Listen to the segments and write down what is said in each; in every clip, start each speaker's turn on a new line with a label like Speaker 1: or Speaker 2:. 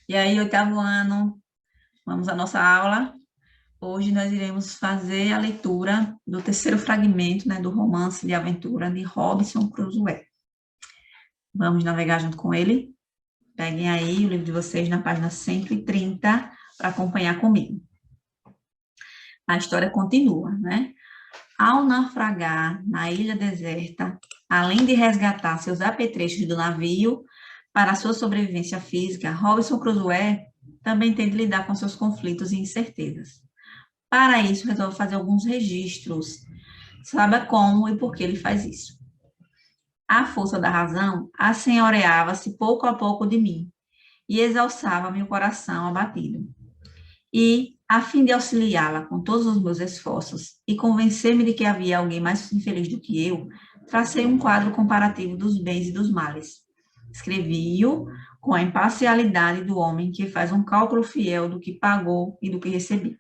Speaker 1: E aí, oitavo ano, vamos à nossa aula. Hoje nós iremos fazer a leitura do terceiro fragmento, né, do romance de aventura de Robinson Crusoe. Vamos navegar junto com ele? Peguem aí o livro de vocês na página 130 para acompanhar comigo. A história continua, né? Ao naufragar na ilha deserta, além de resgatar seus apetrechos do navio para sua sobrevivência física, Robinson Crusoe também tem de lidar com seus conflitos e incertezas. Para isso, resolve fazer alguns registros. Saiba como e por que ele faz isso. A força da razão assenhoreava-se pouco a pouco de mim e exalçava meu coração abatido. E, a fim de auxiliá-la com todos os meus esforços e convencer-me de que havia alguém mais infeliz do que eu, tracei um quadro comparativo dos bens e dos males. Escrevi-o com a imparcialidade do homem que faz um cálculo fiel do que pagou e do que recebeu.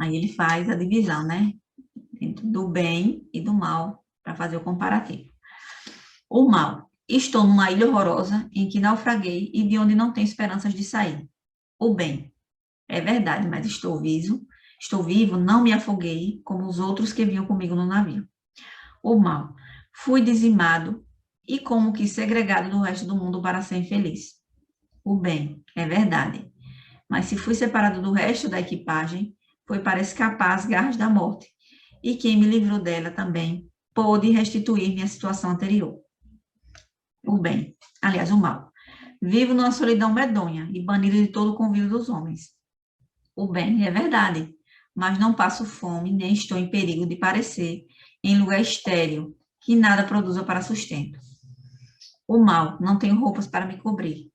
Speaker 1: Aí ele faz a divisão, né? Do bem e do mal, para fazer o comparativo. O mal. Estou numa ilha horrorosa em que naufraguei e de onde não tenho esperanças de sair. O bem. É verdade, mas estou vivo, não me afoguei, como os outros que vinham comigo no navio. O mal. Fui dizimado e como que segregado do resto do mundo para ser infeliz. O bem. É verdade. Mas se fui separado do resto da equipagem, foi para escapar às garras da morte. E quem me livrou dela também pôde restituir minha situação anterior. O bem, aliás, o mal. Vivo numa solidão medonha e banido de todo o convívio dos homens. O bem, é verdade, mas não passo fome, nem estou em perigo de parecer em lugar estéril, que nada produza para sustento. O mal, não tenho roupas para me cobrir.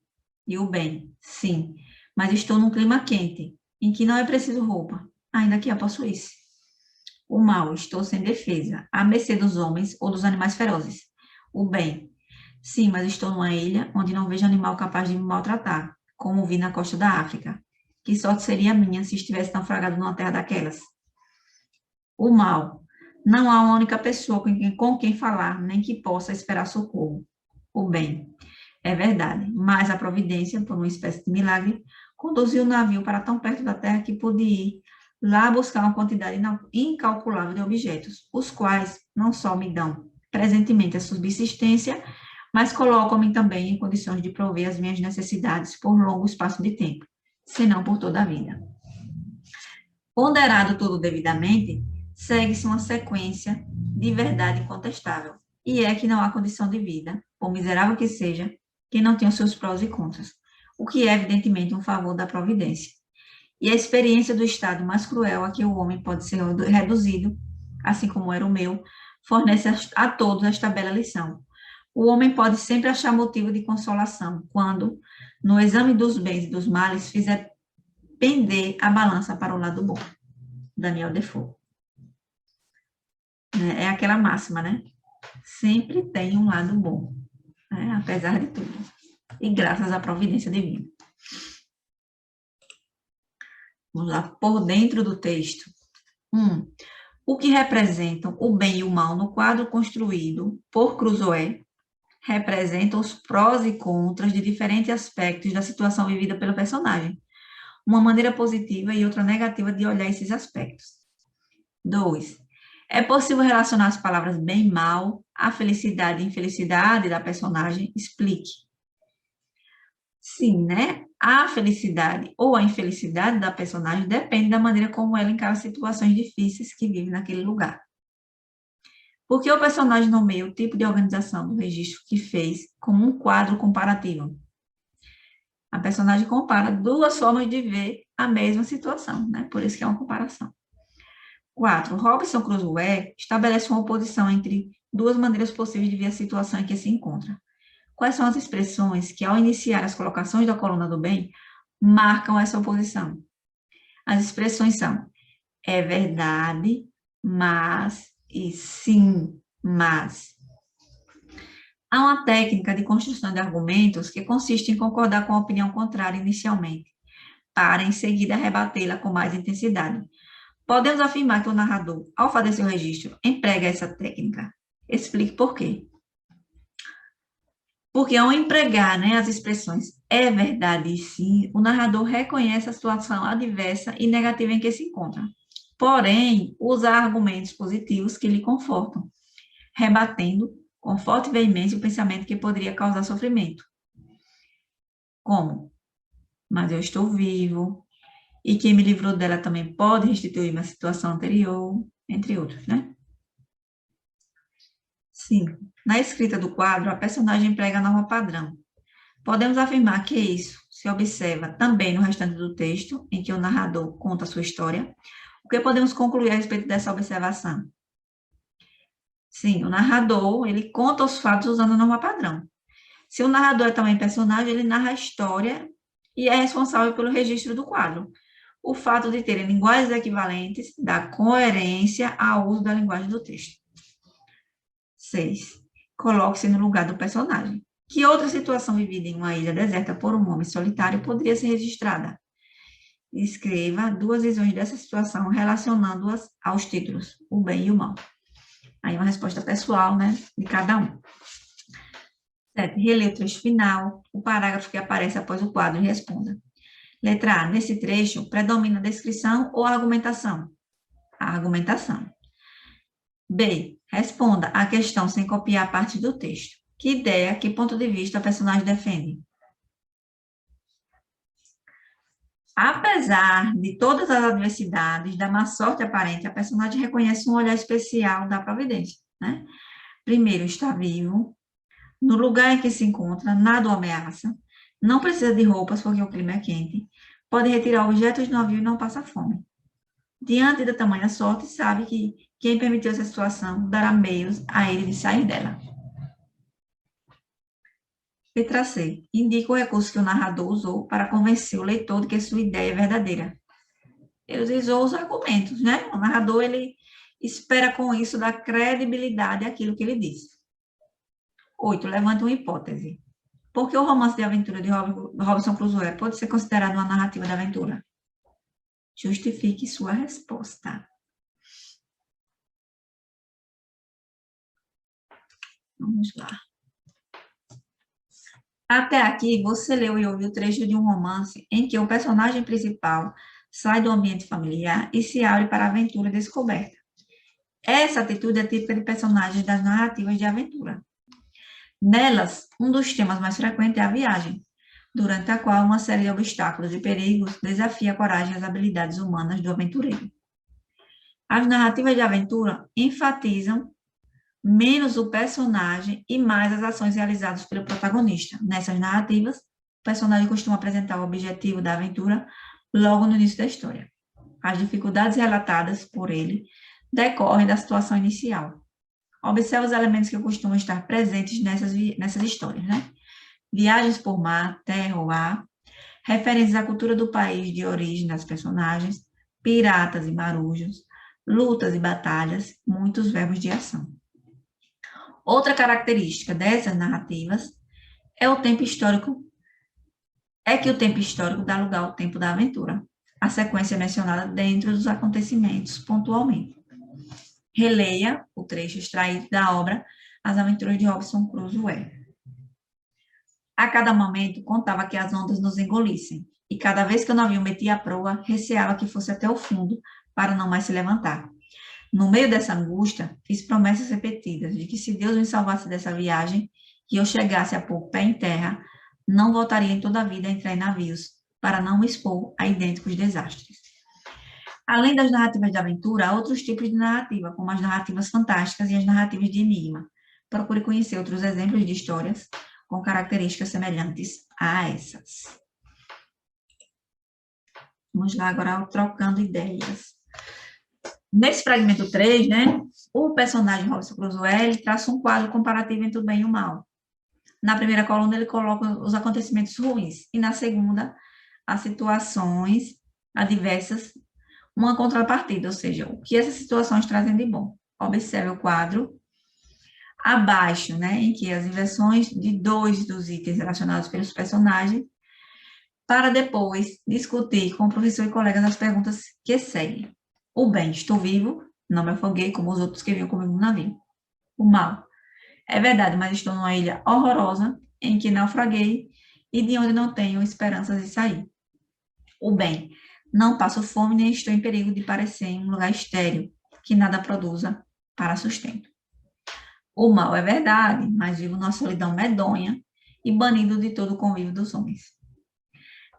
Speaker 1: E o bem, sim, mas estou num clima quente, em que não é preciso roupa, ainda que a possuísse. O mal, estou sem defesa, à mercê dos homens ou dos animais ferozes. O bem, sim, mas estou numa ilha onde não vejo animal capaz de me maltratar, como vi na costa da África. Que sorte seria a minha se estivesse naufragado numa terra daquelas. O mal, não há uma única pessoa com quem falar, nem que possa esperar socorro. O bem, é verdade, mas a providência, por uma espécie de milagre, conduziu o navio para tão perto da terra que pude ir lá buscar uma quantidade incalculável de objetos, os quais não só me dão presentemente a subsistência, mas colocam-me também em condições de prover as minhas necessidades por longo espaço de tempo, senão por toda a vida. Ponderado tudo devidamente, segue-se uma sequência de verdade incontestável, e é que não há condição de vida, por miserável que seja, que não tenha os seus prós e contras, o que é evidentemente um favor da providência. E a experiência do estado mais cruel a que o homem pode ser reduzido, assim como era o meu, fornece a todos esta bela lição. O homem pode sempre achar motivo de consolação quando, no exame dos bens e dos males, fizer pender a balança para o lado bom. Daniel Defoe. É aquela máxima, né? Sempre tem um lado bom, né? Apesar de tudo. E graças à providência divina. Vamos lá, por dentro do texto. O que representam o bem e o mal no quadro construído por Crusoe representam os prós e contras de diferentes aspectos da situação vivida pelo personagem. Uma maneira positiva e outra negativa de olhar esses aspectos. 2. É possível relacionar as palavras bem e mal à felicidade e infelicidade da personagem? Explique. Sim, né? A felicidade ou a infelicidade da personagem depende da maneira como ela encara situações difíceis que vive naquele lugar. Porque o personagem nomeia o tipo de organização do registro que fez como um quadro comparativo. A personagem compara duas formas de ver a mesma situação, né? Por isso que é uma comparação. 4. Robinson Crusoe estabelece uma oposição entre duas maneiras possíveis de ver a situação em que se encontra. Quais são as expressões que, ao iniciar as colocações da coluna do bem, marcam essa oposição? As expressões são é verdade, mas e sim, mas. Há uma técnica de construção de argumentos que consiste em concordar com a opinião contrária inicialmente, para em seguida rebatê-la com mais intensidade. Podemos afirmar que o narrador, ao fazer seu registro, emprega essa técnica. Explique por quê. Porque ao empregar, né, as expressões É verdade, sim, o narrador reconhece a situação adversa e negativa em que se encontra. Porém, usa argumentos positivos que lhe confortam, rebatendo com forte veemência o pensamento que poderia causar sofrimento, como, mas eu estou vivo, e quem me livrou dela também pode restituir minha situação anterior, entre outros, né? Sim, na escrita do quadro, a personagem emprega a norma padrão. Podemos afirmar que isso se observa também no restante do texto, em que o narrador conta a sua história. O que podemos concluir a respeito dessa observação? Sim, o narrador, ele conta os fatos usando a norma padrão. Se o narrador é também personagem, ele narra a história e é responsável pelo registro do quadro. O fato de terem linguagens equivalentes dá coerência ao uso da linguagem do texto. 6. Coloque-se no lugar do personagem. Que outra situação vivida em uma ilha deserta por um homem solitário poderia ser registrada? Escreva duas visões dessa situação relacionando-as aos títulos, o bem e o mal. Aí uma resposta pessoal, né, de cada um. 7. Releia o trecho final, o parágrafo que aparece após o quadro e responda. Letra A. Nesse trecho, predomina a descrição ou a argumentação? A argumentação. B. Responda a questão sem copiar a parte do texto. Que ideia, que ponto de vista a personagem defende? Apesar de todas as adversidades, da má sorte aparente, a personagem reconhece um olhar especial da providência, né? Primeiro, está vivo, no lugar em que se encontra, nada o ameaça, não precisa de roupas porque o clima é quente, pode retirar objetos do navio e não passa fome. Diante da tamanha sorte, sabe que quem permitiu essa situação dará meios a ele de sair dela. Letra C. Indica o recurso que o narrador usou para convencer o leitor de que sua ideia é verdadeira. Ele usou os argumentos, né? O narrador, ele espera com isso dar credibilidade àquilo que ele diz. 8. Levanta uma hipótese. Por que o romance de aventura de Robinson Crusoe pode ser considerado uma narrativa de aventura? Justifique sua resposta. Vamos lá. Até aqui, você leu e ouviu o trecho de um romance em que o personagem principal sai do ambiente familiar e se abre para a aventura e descoberta. Essa atitude é típica de personagens das narrativas de aventura. Nelas, um dos temas mais frequentes é a viagem, durante a qual uma série de obstáculos e perigos desafia a coragem e as habilidades humanas do aventureiro. As narrativas de aventura enfatizam menos o personagem e mais as ações realizadas pelo protagonista. Nessas narrativas, o personagem costuma apresentar o objetivo da aventura logo no início da história. As dificuldades relatadas por ele decorrem da situação inicial. Observe os elementos que costumam estar presentes nessas histórias, né? Viagens por mar, terra ou ar, referências à cultura do país de origem das personagens, piratas e marujos, lutas e batalhas, muitos verbos de ação. Outra característica dessas narrativas é que o tempo histórico dá lugar ao tempo da aventura. A sequência é mencionada dentro dos acontecimentos pontualmente. Releia o trecho extraído da obra As Aventuras de Robinson Crusoe. A cada momento, contava que as ondas nos engolissem, e cada vez que o navio metia a proa, receava que fosse até o fundo, para não mais se levantar. No meio dessa angústia, fiz promessas repetidas de que se Deus me salvasse dessa viagem e eu chegasse a pôr pé em terra, não voltaria em toda a vida a entrar em navios, para não me expor a idênticos desastres. Além das narrativas de aventura, há outros tipos de narrativa, como as narrativas fantásticas e as narrativas de enigma. Procure conhecer outros exemplos de histórias com características semelhantes a essas. Vamos lá agora trocando ideias. Nesse fragmento 3, né, o personagem Robinson Crusoe, ele traça um quadro comparativo entre o bem e o mal. Na primeira coluna, ele coloca os acontecimentos ruins, e na segunda, as situações adversas, uma contrapartida, ou seja, o que essas situações trazem de bom. Observe o quadro abaixo, né, em que as inversões de dois dos itens relacionados pelos personagens, para depois discutir com o professor e colegas as perguntas que seguem. O bem, estou vivo, não me afoguei como os outros que vinham comigo no navio. O mal, é verdade, mas estou numa ilha horrorosa em que naufraguei e de onde não tenho esperanças de sair. O bem, não passo fome nem estou em perigo de parecer em um lugar estéril, que nada produza para sustento. O mal é verdade, mas vivo numa solidão medonha e banido de todo o convívio dos homens.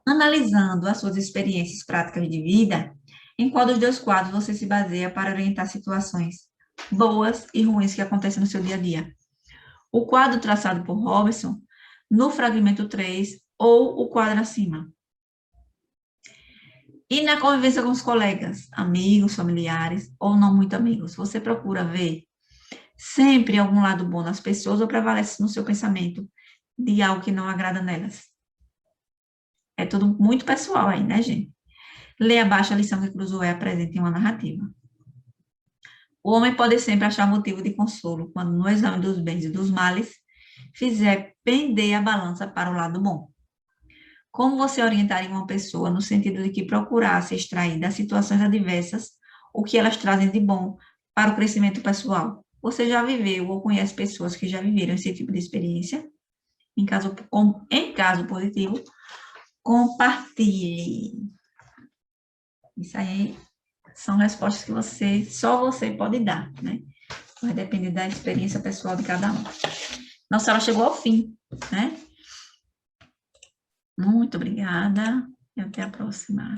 Speaker 1: Analisando as suas experiências práticas de vida, em qual dos dois quadros você se baseia para orientar situações boas e ruins que acontecem no seu dia a dia? O quadro traçado por Robson, no fragmento 3, ou o quadro acima? E na convivência com os colegas, amigos, familiares ou não muito amigos, você procura ver sempre algum lado bom nas pessoas ou prevalece no seu pensamento de algo que não agrada nelas? É tudo muito pessoal aí, né, gente? Leia abaixo a lição que Cruzoé apresenta em uma narrativa. O homem pode sempre achar motivo de consolo quando, no exame dos bens e dos males, fizer pender a balança para o lado bom. Como você orientaria uma pessoa no sentido de que procurasse extrair das situações adversas o que elas trazem de bom para o crescimento pessoal? Você já viveu ou conhece pessoas que já viveram esse tipo de experiência? Em caso positivo, compartilhe. Isso aí são respostas que só você pode dar, né? Vai depender da experiência pessoal de cada um. Nossa, ela chegou ao fim, né? Muito obrigada e até a próxima.